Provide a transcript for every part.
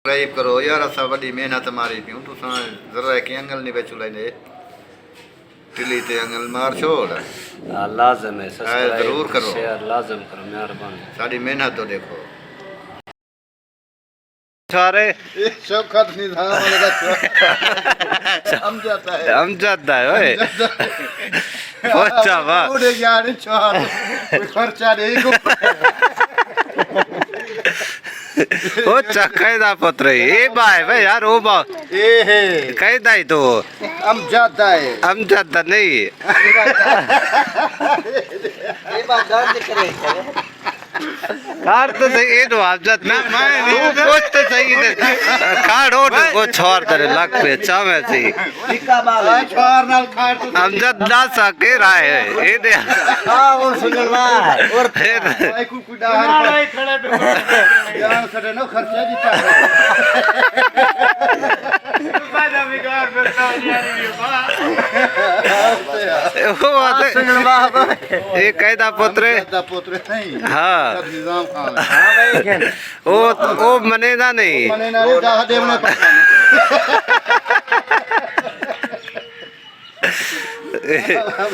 Subscribe करो यार, असा बड़ी मेहनत मारी थी तू जरा कि अंगल नहीं बेचू लेंदे टिली ते अंगल मार छोड़। लाजम है सब्सक्राइब जरूर करो, शेयर लाजम करो, मेहरबानी। साड़ी मेहनत तो देखो सारे शौकत निजाम हम जाता है ओए अच्छा वाह उड़े यार छोड़ कोई खर्चा नहीं को ओ चकायदा पुत्र ए बाय भाई यार ओ बा ए है कहदा ही तो हम जाता है नहीं ये बात दर्द करे कार तो सही ए तो अमजद ना तू कुछ तो सही दे कार हो को छोड़ दे लग पे चावे सी टिक्का माल छोड़ नाल खाड़ तू अमजद ना सके राय है ए दे हां वो सुनवा और भाई को कुडा हर खड़े पे यार सडे नो खर्चा दिता बाजा बिगाड़ करता यार वो आते सुनवा ए कहदा पुत्र नहीं हां निजाम खान हां भाई ओ मने ना नहीं मने ना दा देवने पता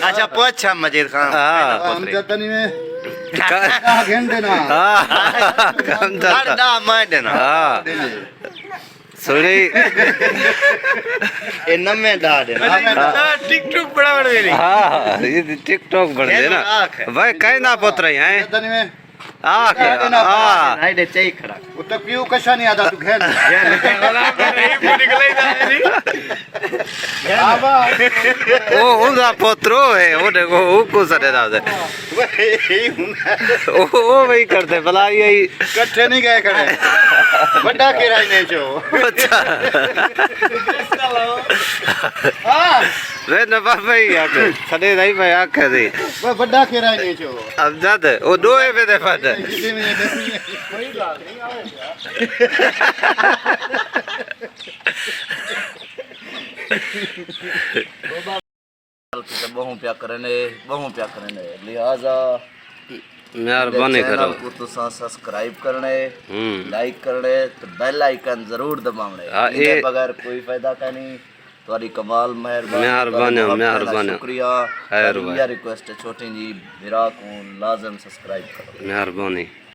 अच्छा पूछा मजीद खान हम जतनी में का घंटे ना हां हम दा मैं देना हां सुनी ए नमे दा देना टिकटॉक बड़ा बड़ देनी हां ये टिकटॉक बढ़ दे ना भाई कहना पुत्र है जतनी में हां हां दे चाहिए खड़ा वो तो क्यों कशा नहीं आता तू घेन निकले आवा ओ उदा पुत्रो है वो देखो वो को सदे दा ओ वही करते भला यही इकट्ठे नहीं गए खड़े बड़ा किराए नहीं छो अच्छा हां वे न भाई आके सदे नहीं भाई आके दे वो बड़ा किराए नहीं छो अमजद ओ दो है दे फट किसी में कोई बात नहीं आवे बहु प्या करने लिहाजा मेहरबानी करो को तो सब्सक्राइब करने लाइक करने तो बेल आइकन जरूर दबावने ये बगैर कोई फायदा का नहीं तुम्हारी कमाल मेहरबानी शुक्रिया खैर रिक्वेस्ट है छोटी जी मेरा को लाजम सब्सक्राइब करो मेहरबानी।